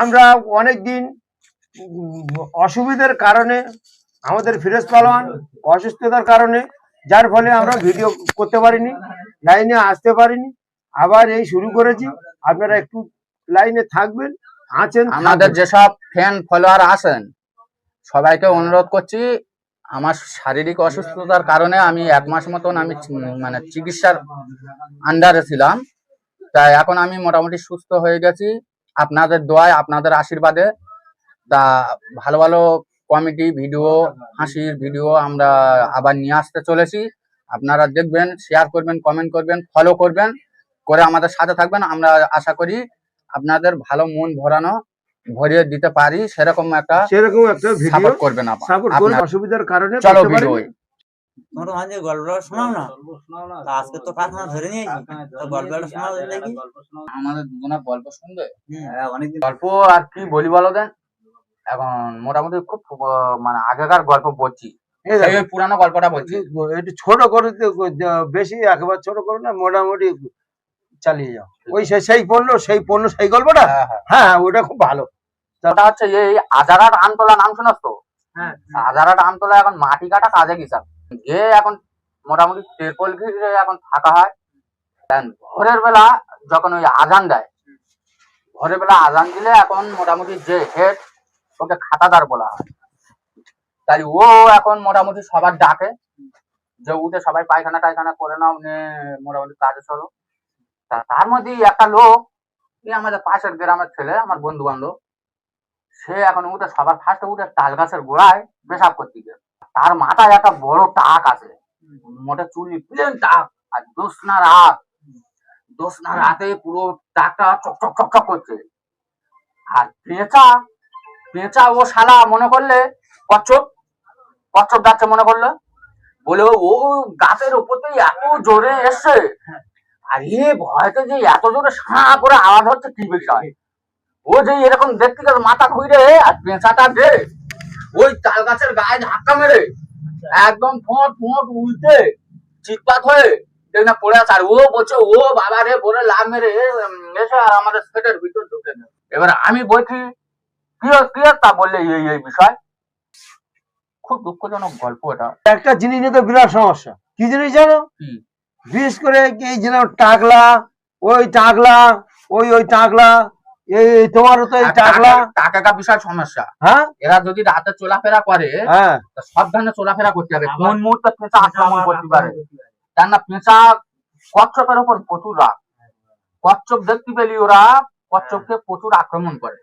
আমরা অনেক দিন অসুবিধার কারণে আমাদের ফিরোজ পালোয়ান অসুস্থতার কারণে যার ফলে আমরা ভিডিও করতে পারিনি, লাইনে আসতে পারিনি। আবার এই শুরু করেছি, আপনারা একটু লাইনে থাকবেন, আছেন। আমাদের যেসব ফ্যান ফলোয়ার আছেন সবাইকে অনুরোধ করছি, আমার শারীরিক অসুস্থতার কারণে আমি 1 মাস মতন আমি মানে চিকিৎসার আন্ডারে ছিলাম। তাই এখন আমি মোটামুটি সুস্থ হয়ে গেছি আপনাদের দোয়ায়, আপনাদের আশীর্বাদে। তা ভালো ভালো কমেডি ভিডিও, হাসির ভিডিও আমরা আবার নিয়ে আসতে চলেছি। আপনারা দেখবেন, শেয়ার করবেন, কমেন্ট করবেন, ফলো করবেন, করে আমাদের সাথে থাকবেন। আমরা আশা করি আপনাদের ভালো মন ভরিয়ে দিতে পারি, সেরকম একটা ভিডিও করবেন আপনারা। অসুবিধার কারণে চলো ভিডিও তোমরা মাঝে গল্পটা শোনাও না, আজকে তো কারখানা ধরে নিয়েছি, তো গল্পটা শোনাও দেখি। আমাদের দুজনের গল্প শুনবে, অনেকদিন গল্প আর কি বলি বলো দেন। এখন মোটামুটি খুব মানে আগেকার গল্প বলছি, এই পুরানো গল্পটা বলছি। একটু ছোট করে, বেশি একেবারে ছোট করো না, মোটামুটি চালিয়ে যাও। ওই সেই পণ্য সেই গল্পটা, হ্যাঁ ওটা খুব ভালো। ওটা হচ্ছে এই আজারাট আমতলা, নাম শুনছ তো? আজারাট আমতলা এখন মাটি কাটা কাজে গেছে, গিয়ে এখন মোটামুটি টেরপল ঘিরে এখন থাকা হয়। ভোরের বেলা যখন ওই আজান দেয়, ভোরের বেলা আজান দিলে এখন মোটামুটি যে হেড, ওকে খাতাদার বলা হয়। তাই ও এখন মোটামুটি সবার ডাকে যে উঠে সবাই পায়খানা টায়খানা করে নাও, মোটামুটি কাজে চলো। তার মধ্যে একটা লোক, আমাদের পাশের গ্রামের ছেলে, আমার বন্ধু বান্ধব, সে এখন উঠে সবার ফার্স্টে উঠে তাল গাছের গোড়ায় পেশাব করতে গেছে। তার মাথায় একটা বড় টাক আছে, মোটা চুলি, প্লেন টাক, আর দোসনা রাতে পুরো টাকটা চকচক চকচক করছে। আর পেঁচা ও শালা মনে করলে কচ্ছপ যাচ্ছে মনে করলে, বলে ও গাছের উপরতেই এত জোরে এসছে, আর ভয়তে যে এত জোরে সাঁ করে আওয়াজ হচ্ছে কি বিষয়। ও যে এরকম দেখতে গেছে মাথা ঘুরে, আর পেঁচাটা যে ওই তাল গাছের গায়ে ধাক্কা মেরে একদম ফোঁট উল্টে চিৎপাত হয়ে দেখনা পড়ে আছে। আর ও বলছে ও বাবা রে বলে লাভ মেরে এসে আর আমাদের সেটের ভিতর ঢুকে নেয়। এবার আমি বলছি কি তা বললে এই বিষয়। খুব দুঃখজনক গল্প এটা। একটা জিনিস নিয়ে তো বিরাট সমস্যা, কি জিনিস জানো? বিশেষ করে এই যে টাকলা, ওই টাকলা, এই তোমারও তো এই টাকা বিষয় সমস্যা। হ্যাঁ, এরা যদি রাতে চলাফেরা করে, সাবধানে চলাফেরা করতে হবে। কোন মুহূর্তে পেঁচা আক্রমণ করতে পারে, কেননা পেঁচা কচ্ছপের উপর প্রচুর রাগ। কচ্ছপ দেখতে পেলি ওরা কচ্ছপকে প্রচুর আক্রমণ করে।